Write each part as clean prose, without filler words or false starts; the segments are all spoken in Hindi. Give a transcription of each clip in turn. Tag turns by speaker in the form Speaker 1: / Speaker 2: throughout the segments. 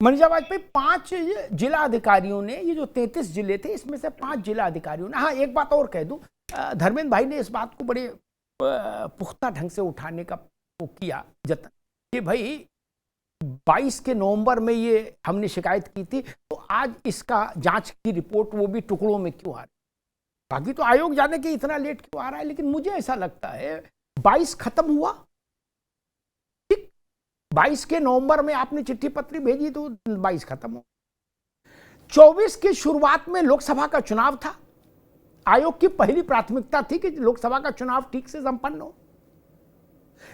Speaker 1: मनीषा वाजपेयी 5 जिला अधिकारियों ने, ये जो 33 जिले थे इसमें से 5 जिला अधिकारियों ने, हाँ एक बात और कह दूं, धर्मेंद्र भाई ने इस बात को बड़े पुख्ता ढंग से उठाने का वो किया जतन कि भाई 22 के नवंबर में ये हमने शिकायत की थी, तो आज इसका जांच की रिपोर्ट वो भी टुकड़ों में क्यों आ रही। बाकी तो आयोग जाने कि इतना लेट क्यों आ रहा है, लेकिन मुझे ऐसा लगता है 22 खत्म हुआ, ठीक 22 के नवंबर में आपने चिट्ठी पत्री भेजी तो 22 खत्म हो। 24 की शुरुआत में लोकसभा का चुनाव था, आयोग की पहली प्राथमिकता थी कि लोकसभा का चुनाव ठीक से संपन्न हो।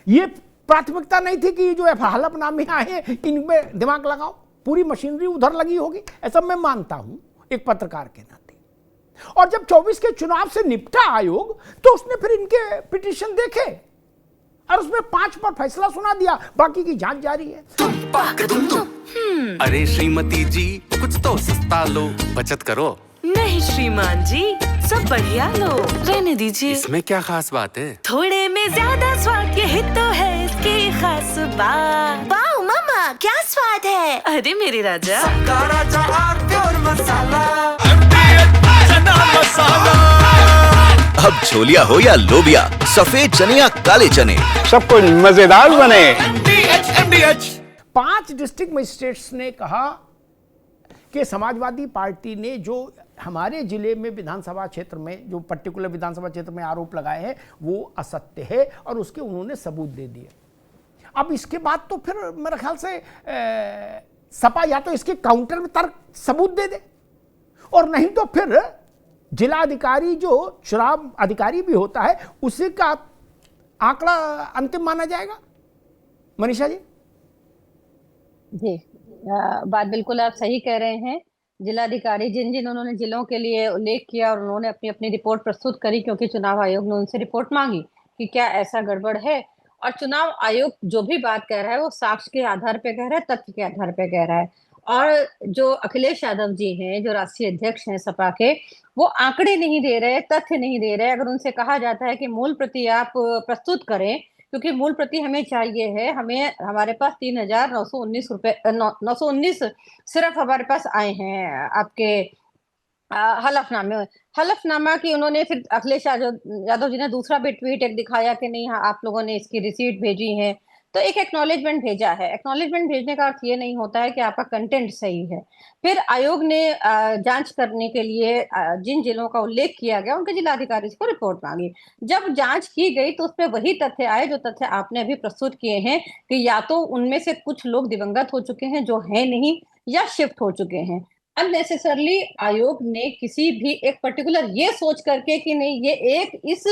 Speaker 1: यह प्राथमिकता नहीं थी कि जो हलफनामे आए इनमें दिमाग लगाओ, पूरी मशीनरी उधर लगी होगी, ऐसा मैं मानता हूं एक पत्रकार के नाते। और जब 24 के चुनाव से निपटा आयोग तो उसने फिर इनके पिटीशन देखे और उसमें 5 पर फैसला सुना दिया, बाकी की जांच जारी है।
Speaker 2: अरे श्रीमती जी कुछ तो सस्ता लो, बचत करो।
Speaker 3: नहीं श्रीमान जी, सब बढ़िया लो, रहने दीजिए।
Speaker 2: इसमें क्या खास बात है?
Speaker 3: थोड़े में ज्यादा स्वाद, यही तो है इसकी खास बात।
Speaker 4: वाओ मामा, क्या स्वाद है।
Speaker 3: अरे मेरे राजा,
Speaker 2: राजा प्योर मसाला।
Speaker 5: अब छोलिया हो या लोबिया, सफेद चने या काले चने,
Speaker 6: सब कुछ मजेदार बने।
Speaker 1: 5 डिस्ट्रिक्ट मजिस्ट्रेट्स ने कहा कि समाजवादी पार्टी ने जो हमारे जिले में विधानसभा क्षेत्र में, जो पर्टिकुलर विधानसभा क्षेत्र में आरोप लगाए हैं वो असत्य है और उसके उन्होंने सबूत दे दिए। अब इसके बाद तो फिर मेरे ख्याल से सपा या तो इसके काउंटर में तर्क सबूत दे दे, और नहीं तो फिर जिला अधिकारी जो चुनाव अधिकारी भी होता है उसी का आंकड़ा अंतिम माना जाएगा। मनीषा जी।
Speaker 7: जी, बात बिल्कुल आप सही कह रहे हैं। जिलाधिकारी जिन उन्होंने जिलों के लिए उल्लेख किया और उन्होंने अपनी अपनी रिपोर्ट प्रस्तुत करी, क्योंकि चुनाव आयोग ने उनसे रिपोर्ट मांगी कि क्या ऐसा गड़बड़ है, और चुनाव आयोग जो भी बात कह रहा है वो साक्ष्य के आधार पे कह रहा है, तथ्य के आधार पे कह रहा है। और जो अखिलेश यादव जी हैं, जो राष्ट्रीय अध्यक्ष हैं सपा के, वो आंकड़े नहीं दे रहे, तथ्य नहीं दे रहे। अगर उनसे कहा जाता है कि मूल प्रति आप प्रस्तुत करें, क्योंकि मूल प्रति हमें चाहिए है, हमें हमारे पास 3,919 रुपए 919 सिर्फ हमारे पास आए हैं आपके हलफनामा की। उन्होंने फिर अखिलेश यादव जी ने दूसरा भी ट्वीट एक दिखाया कि नहीं हाँ आप लोगों ने इसकी रिसीट भेजी है, तो एक एक्नॉलेजमेंट भेजा है। एक्नॉलेजमेंट भेजने का अर्थ ये नहीं होता है कि आपका कंटेंट सही है। फिर आयोग ने जांच करने के लिए जिन जिलों का उल्लेख किया गया उनके जिलाधिकारी को रिपोर्ट मांगी। जब जांच की गई तो उसमें वही तथ्य आए जो तथ्य आपने अभी प्रस्तुत किए हैं कि या तो उनमें से कुछ लोग दिवंगत हो चुके हैं जो है नहीं, या शिफ्ट हो चुके हैं। अननेसेसरली आयोग ने किसी भी एक पर्टिकुलर ये सोच करके कि नहीं ये एक इस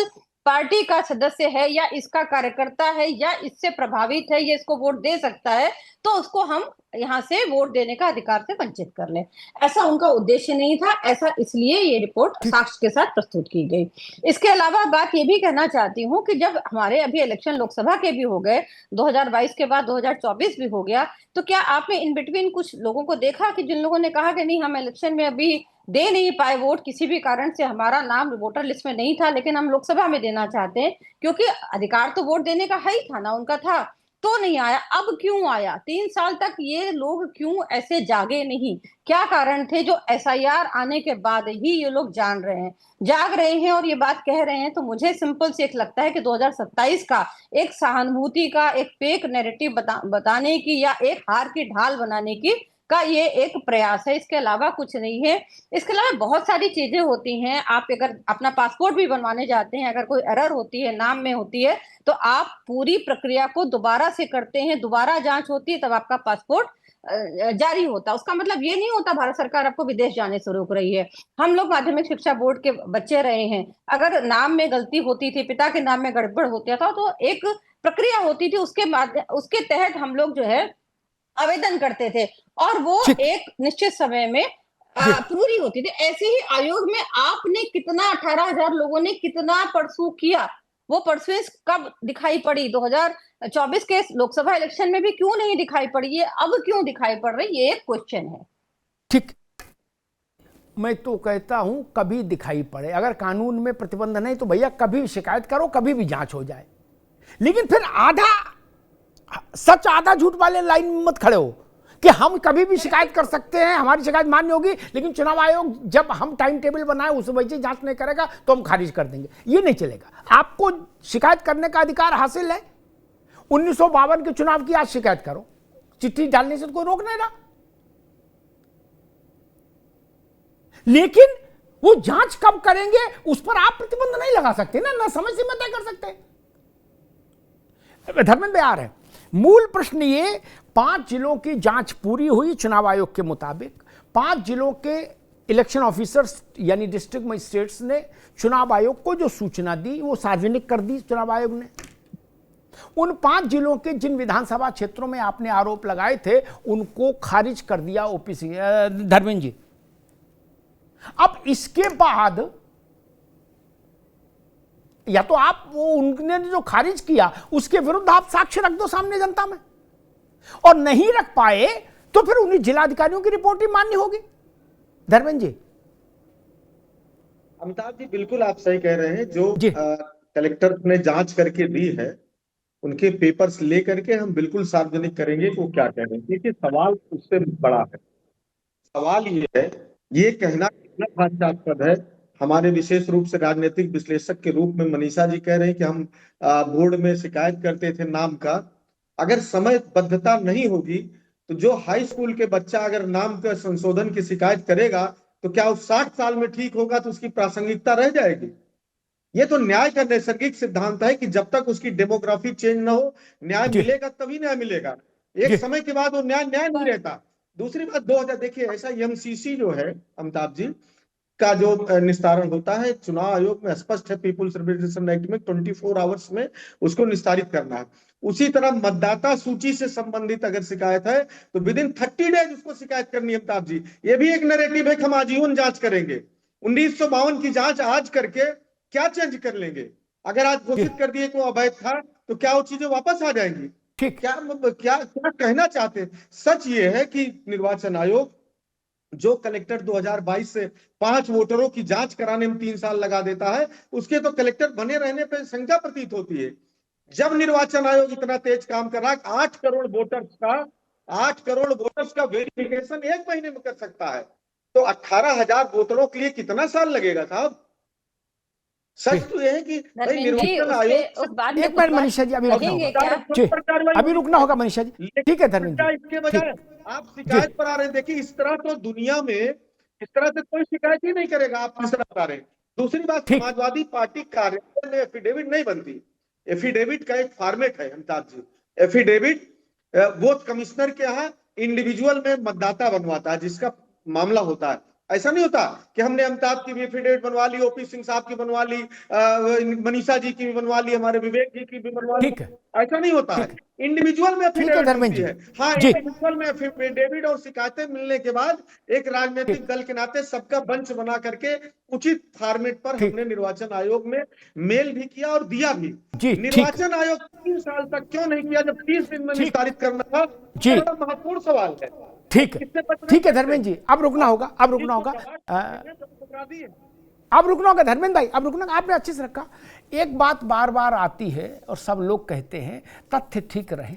Speaker 7: पार्टी का सदस्य है या इसका कार्यकर्ता है या इससे प्रभावित है, ये इसको वोट दे सकता है, तो उसको हम यहाँ से वोट देने का अधिकार से वंचित कर लें, ऐसा उनका उद्देश्य नहीं था। ऐसा इसलिए ये रिपोर्ट साक्ष्य के साथ प्रस्तुत की गई। इसके अलावा बात ये भी कहना चाहती हूँ कि जब हमारे अभी इलेक्शन लोकसभा के भी हो गए, 2022 के बाद 2024 भी हो गया, तो क्या आपने इन बिटवीन कुछ लोगों को देखा कि जिन लोगों ने कहा कि नहीं हम इलेक्शन में अभी दे नहीं पाए वोट, किसी भी कारण से हमारा नाम वोटर लिस्ट में नहीं था, लेकिन हम लोकसभा में देना चाहते हैं क्योंकि अधिकार तो वोट देने का है ही था ना, उनका था, तो नहीं आया। अब क्यों आया? 3 साल तक ये लोग क्यों ऐसे जागे नहीं? क्या कारण थे जो एसआईआर आने के बाद ही ये लोग जाग रहे हैं और ये बात कह रहे हैं? तो मुझे सिंपल से एक लगता है कि 2027 का एक सहानुभूति का एक फेक नैरेटिव बताने की या एक हार की ढाल बनाने की का ये एक प्रयास है, इसके अलावा कुछ नहीं है। इसके अलावा बहुत सारी चीजें होती हैं। आप अगर अपना पासपोर्ट भी बनवाने जाते हैं, अगर कोई एरर होती है, नाम में होती है, तो आप पूरी प्रक्रिया को दोबारा से करते हैं, दोबारा जांच होती है, तब आपका पासपोर्ट जारी होता है। उसका मतलब ये नहीं होता भारत सरकार आपको विदेश जाने से रोक रही है। हम लोग माध्यमिक शिक्षा बोर्ड के बच्चे रहे हैं, अगर नाम में गलती होती थी, पिता के नाम में गड़बड़ होता था, तो एक प्रक्रिया होती थी, उसके तहत हम लोग जो है आवेदन करते थे और वो एक निश्चित समय में पूरी होती थी। ऐसे ही आयोग में आपने कितना 18,000 लोगों ने कितना परसू किया, वो परसुएंस कब दिखाई पड़ी? 2024 के लोकसभा इलेक्शन में भी क्यों नहीं दिखाई पड़ी? ये अब क्यों दिखाई पड़ रही? ये एक क्वेश्चन है।
Speaker 1: ठीक, मैं तो कहता हूं कभी दिखाई पड़े, अगर कानून में प्रतिबंध नहीं तो भैया कभी भी शिकायत करो, कभी भी जांच हो जाए, लेकिन फिर आधा सच आधा झूठ वाले लाइन में मत खड़े हो कि हम कभी भी शिकायत कर सकते हैं, हमारी शिकायत मान्य होगी, लेकिन चुनाव आयोग जब हम टाइम टेबल बनाए उस वजह से जांच नहीं करेगा तो हम खारिज कर देंगे, ये नहीं चलेगा। आपको शिकायत करने का अधिकार हासिल है। 1952 के चुनाव की आज शिकायत करो, चिट्ठी डालने से तो कोई रोक नहीं रहा, लेकिन वो जांच कब करेंगे उस पर आप प्रतिबंध नहीं लगा सकते ना समय सीमा तय कर सकते। धर्मेंद्र भाई आ रहे हैं, मूल प्रश्न ये 5 जिलों की जांच पूरी हुई चुनाव आयोग के मुताबिक। 5 जिलों के इलेक्शन ऑफिसर्स यानी डिस्ट्रिक्ट मजिस्ट्रेट्स ने चुनाव आयोग को जो सूचना दी वो सार्वजनिक कर दी चुनाव आयोग ने। उन 5 जिलों के जिन विधानसभा क्षेत्रों में आपने आरोप लगाए थे उनको खारिज कर दिया ओपीसी धर्मेंद्र जी। अब इसके बाद या तो आप वो उनने जो खारिज किया उसके विरुद्ध आप साक्ष्य रख दो सामने जनता में, और नहीं रख पाए तो फिर उन्हीं जिलाधिकारियों की रिपोर्ट ही मान्य होगी। धर्मेंद्र जी।
Speaker 8: अमिताभ जी बिल्कुल आप सही कह रहे हैं। जो कलेक्टर ने जांच करके दी है उनके पेपर्स ले करके हम बिल्कुल सार्वजनिक करेंगे कि वो क्या कह रहे हैं। देखिए सवाल उससे बड़ा है। सवाल ये है, ये कहना कितना हास्यास्पद है। हमारे विशेष रूप से राजनीतिक विश्लेषक के रूप में मनीषा जी कह रहे हैं कि हम बोर्ड में शिकायत करते थे नाम का। अगर समयबद्धता नहीं होगी तो जो हाई स्कूल के बच्चा अगर नाम का संशोधन की शिकायत करेगा तो क्या उस 60 साल में ठीक होगा तो उसकी प्रासंगिकता रह जाएगी। ये तो न्याय का नैसर्गिक सिद्धांत है कि जब तक उसकी डेमोग्राफी चेंज ना हो न्याय मिलेगा तभी न्याय मिलेगा। एक समय के बाद वो न्याय नहीं रहता। दूसरी बात 2000 देखिए ऐसा एमसीसी जो है अमिताभ जी का जो निस्तारण होता है चुनाव आयोग में स्पष्ट है, पीपुल्स रिप्रेजेंटेशन एक्ट में 24 आवर्स में उसको निस्तारित करना है। उसी तरह मतदाता सूची से संबंधित अगर शिकायत है तो विद इन 30 डेज उसको शिकायत करनी है। अमिताभ जी ये भी एक नैरेटिव है कि हम आजीवन जांच करेंगे। 1952 की जांच आज करके क्या चेंज कर लेंगे। अगर आज घोषित कर दिए कि वो अवैध था तो क्या वो चीजें वापस आ जाएंगी। क्या कहना चाहते हैं। सच ये है कि निर्वाचन आयोग जो कलेक्टर 2022 से 5 वोटरों की जांच कराने में 3 साल लगा देता है उसके तो कलेक्टर बने रहने पर संख्या प्रतीत होती है। जब निर्वाचन आयोग इतना तेज काम कर रहा है 8 करोड़ वोटर्स का वेरिफिकेशन 1 महीने में कर सकता है तो 18,000 वोटरों के लिए कितना साल लगेगा साहब। सच तो यह है कि भाई निर्वाचन आयोग
Speaker 1: एक मिनट मनीषा जी अभी रुकना होगा मनीषा जी। ठीक है धर्मेंद्र,
Speaker 8: इसके बजाय आप शिकायत पर आ रहे हैं। देखिए इस तरह तो दुनिया में इस तरह से कोई शिकायत ही नहीं करेगा। आप किस तरह बता रहे हैं। दूसरी बात समाजवादी पार्टी कार्यालय में एफिडेविट नहीं बनती। एफिडेविट का एक फॉर्मेट है अमिताभ जी। एफिडेविट वो कमिश्नर के यहाँ इंडिविजुअल में मतदाता बनवाता है जिसका मामला होता है। ऐसा नहीं होता कि हमने अमिताभ की भी एफिडेविट बनवा ली, ओपी सिंह साहब की बनवा ली, मनीषा जी की भी बनवा ली, हमारे विवेक जी की भी बनवा ली। ऐसा नहीं होता है। इंडिविजुअल में एफिडेविट है। हाँ इंडिविजुअल में एफिडेविट और शिकायतें मिलने के बाद एक राजनीतिक दल के नाते सबका बंच बना करके उचित फॉर्मेट पर हमने निर्वाचन आयोग में मेल भी किया और दिया भी। निर्वाचन आयोग 3 साल तक क्यों नहीं किया जब 30 दिन में निस्तारित करना था। बड़ा महत्वपूर्ण सवाल है।
Speaker 1: ठीक है धर्मेंद्र जी अब रुकना होगा धर्मेंद्र भाई अब रुकना। आपने अच्छे से रखा। एक बात बार बार आती है और सब लोग कहते हैं तथ्य ठीक रहे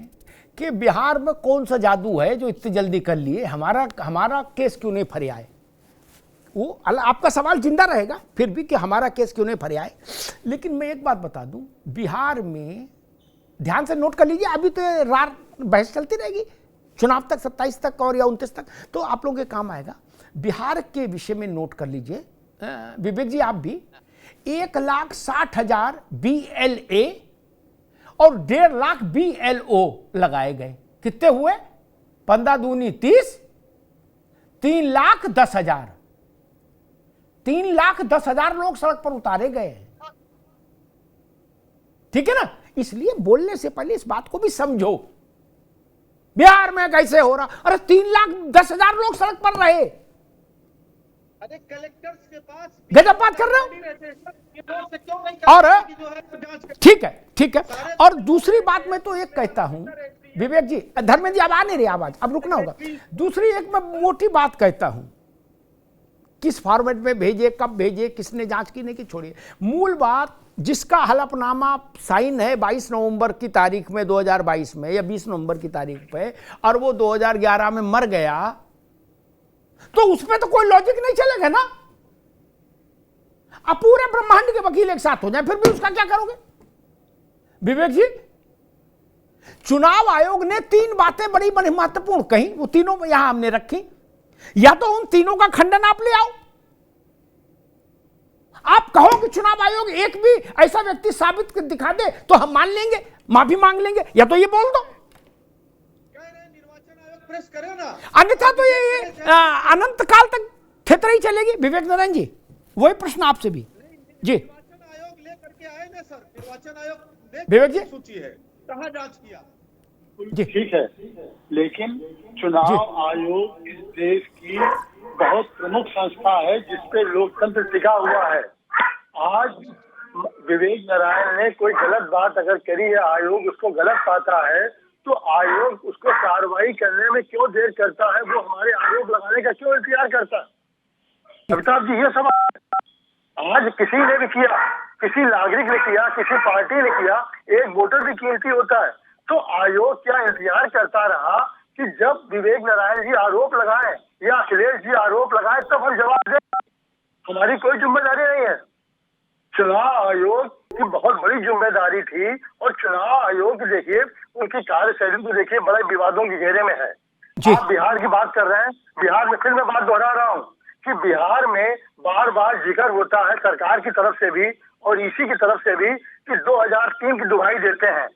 Speaker 1: कि बिहार में कौन सा जादू है जो इतनी जल्दी कर लिए, हमारा केस क्यों नहीं फरियाए। वो आपका सवाल जिंदा रहेगा फिर भी कि हमारा केस क्यों नहीं फरियाए। लेकिन मैं एक बात बता दूं, बिहार में ध्यान से नोट कर लीजिए, अभी तो रार बहस चलती रहेगी चुनाव तक 27 तक और या 29 तक, तो आप लोगों के काम आएगा। बिहार के विषय में नोट कर लीजिए विवेक जी आप भी, 1,60,000 BLA और 1.5 लाख BLO लगाए गए। कितने हुए? 15 दूनी 30, 3,10,000 3,10,000 लोग सड़क पर उतारे गए। ठीक है ना। इसलिए बोलने से पहले इस बात को भी समझो बिहार में कैसे हो रहा। अरे 3,10,000 लोग सड़क पर रहे।
Speaker 8: अरे कलेक्टर्स के पास
Speaker 1: गजब बात कर रहे हो। और ठीक है और दूसरी बात मैं तो एक कहता हूं विवेक जी, धर्मेंद्र जी अब आ नहीं रही आवाज, अब रुकना होगा। दूसरी एक मैं मोटी बात कहता हूं किस फॉर्मेट में भेजे, कब भेजे, किसने जांच की नहीं की छोड़िए, मूल बात जिसका हलफनामा साइन है 22 नवंबर की तारीख में 2022 में या 20 नवंबर की तारीख पे, और वो 2011 में मर गया, तो उसमें तो कोई लॉजिक नहीं चलेगा ना। अब पूरे ब्रह्मांड के वकील एक साथ हो जाए फिर भी उसका क्या करोगे विवेक जी? चुनाव आयोग ने 3 बातें बड़ी बड़ी महत्वपूर्ण कही, वो तीनों यहां हमने रखी। या तो उन तीनों का खंडन आप ले आओ, आप कहो कि चुनाव आयोग एक भी ऐसा व्यक्ति साबित कर दिखा दे तो हम मान लेंगे, माफी मांग लेंगे, या तो ये बोल दो,
Speaker 8: निर्वाचन आयोग प्रेस करे ना,
Speaker 1: अन्यथा तो ये अनंत काल तक थेतरई चलेगी। विवेक नारायण जी, वही प्रश्न आपसे भी जी।
Speaker 8: निर्वाचन आयोग ले करके आए ना सर, निर्वाचन आयोग
Speaker 1: विवेक जी
Speaker 8: सूची है, कहाँ जांच किया
Speaker 1: जी?
Speaker 9: ठीक है, लेकिन चुनाव आयोग इस देश की बहुत प्रमुख संस्था है जिसपे लोकतंत्र टिका हुआ है। आज विवेक नारायण ने कोई गलत बात अगर करी है, आयोग उसको गलत पाता है, तो आयोग उसको कार्रवाई करने में क्यों देर करता है? वो हमारे आरोप लगाने का क्यों इंतजार करता है? अमिताभ जी, ये सवाल आज किसी ने भी किया, किसी नागरिक ने किया, किसी पार्टी ने किया, एक वोटर भी कीमती होता है। तो आयोग क्या इंतजार करता रहा कि जब विवेक नारायण जी आरोप लगाए या अखिलेश जी आरोप लगाए तब हम जवाब दें? हमारी कोई जिम्मेदारी नहीं है। चुनाव आयोग की बहुत बड़ी जिम्मेदारी थी, और चुनाव आयोग देखिए उनकी कार्यशैली तो देखिए बड़े विवादों के घेरे में है। आप बिहार की बात कर रहे हैं, बिहार में फिर मैं बात दोहरा रहा हूँ कि बिहार में बार बार जिक्र होता है सरकार की तरफ से भी और इसी की तरफ से भी कि 2003 की दुहाई देते हैं।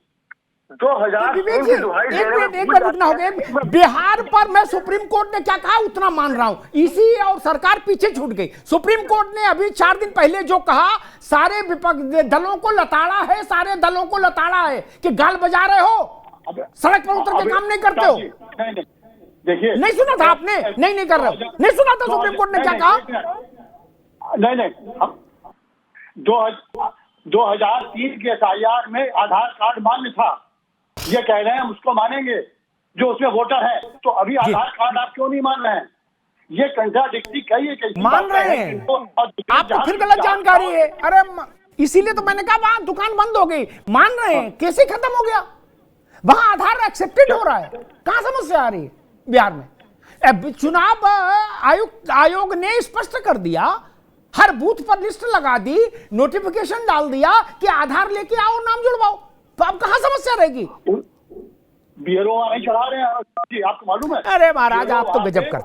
Speaker 9: 2003 की दुहाई देने में
Speaker 1: एक मिनट रुकना होगा। बिहार पर मैं सुप्रीम कोर्ट ने क्या कहा उतना मान रहा हूं, इसी और सरकार पीछे छूट गई। सुप्रीम कोर्ट ने अभी 4 दिन पहले जो कहा, सारे विपक्ष दलों को लताड़ा है, सारे दलों को लताड़ा है कि गाल बजा रहे हो, सड़क पर उतर के काम नहीं करते हो।
Speaker 9: देखिए,
Speaker 1: नहीं सुना था आपने? नहीं कर रहे हो, नहीं सुना था सुप्रीम कोर्ट ने क्या कहा?
Speaker 9: नहीं 2003 के SIR में आधार कार्ड मान्य था, ये कह रहे हैं हम उसको मानेंगे जो उसमें वोटर है, तो अभी आधार कार्ड आप क्यों नहीं मान रहे हैं? ये कंट्राडिक्टरी कैसी
Speaker 1: मान रहे हैं आप, तो फिर गलत जानकारी है। अरे इसीलिए तो मैंने कहा वहां दुकान बंद हो गई। मान रहे हैं, कैसे खत्म हो गया? वहां आधार एक्सेप्टेड हो रहा है, कहां समस्या आ रही है बिहार में? चुनाव आयोग ने स्पष्ट कर दिया, हर बूथ पर लिस्ट लगा दी, नोटिफिकेशन डाल दिया कि आधार लेके आओ, नाम जुड़वाओ, तो अब कहां समस्या रहेगी?
Speaker 9: बीएलओ नहीं चढ़ा रहे हैं, आपको मालूम है?
Speaker 1: अरे महाराज, आप तो गजब कर।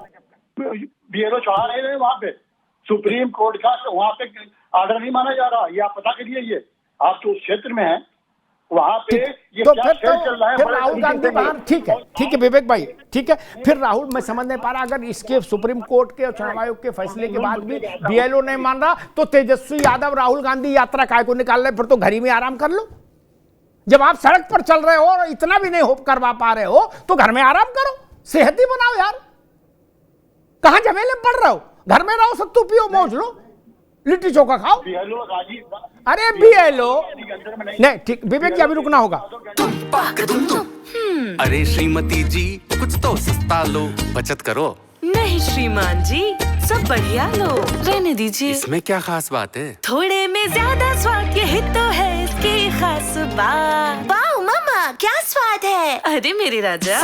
Speaker 9: बीएलओ चढ़ा नहीं रहे वहां पे, सुप्रीम कोर्ट का वहां पे ऑर्डर नहीं माना जा रहा। ये आप पता करिए, ये आप तो उस क्षेत्र में हैं, वहां पे ये
Speaker 1: तो
Speaker 9: क्या खेल चल रहा है?
Speaker 1: फिर राहुल गांधी बाहर, ठीक है विवेक भाई, ठीक है। फिर राहुल, मैं समझ नहीं पा रहा, अगर इसके सुप्रीम कोर्ट के और चुनाव आयोग के फैसले के बाद भी बीएलओ नहीं मान रहा, तो तेजस्वी यादव राहुल गांधी यात्रा काय को निकाल रहे? फिर तो घर ही में आराम कर लो। जब आप सड़क पर चल रहे हो और इतना भी नहीं होप करवा पा रहे हो, तो घर में आराम करो, सेहती बनाओ यार। कहां झमेले में पड़ रहे हो? घर में रहो, सत्तू पियो, मौज लो, लिट्टी चोखा खाओ। अरे बीएलओ नहीं, ठीक विवेक जी, अभी रुकना होगा।
Speaker 2: अरे श्रीमती जी, कुछ तो सस्ता लो, बचत करो।
Speaker 3: नहीं श्रीमान जी, सब बढ़िया लो, रहने दीजिए।
Speaker 2: इसमें क्या खास बात है?
Speaker 3: थोड़े में ज्यादा स्वाद, यही तो है इसकी खास बात।
Speaker 4: वाओ मामा, क्या स्वाद है?
Speaker 3: अरे मेरे राजा,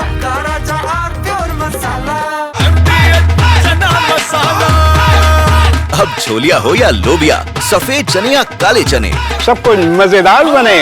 Speaker 5: अब छोलिया हो या लोबिया, सफेद चने या काले चने,
Speaker 6: सब कुछ मजेदार बने।